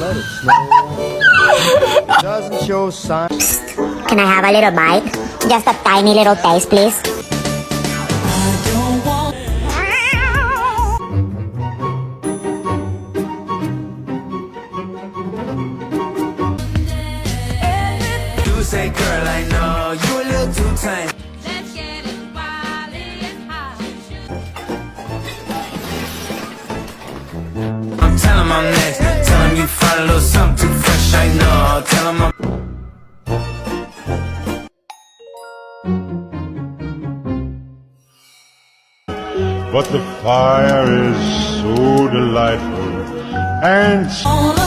but it's Snow White. It doesn't show signs. Can I have a little bite? Just a tiny little taste, please. You say, girl, I know you a little too tame. Let's get it wild and hot. I'm telling him I'm next. Tell him you find a little something too fresh, I know. Tell him I'm But the fire is so delightful and so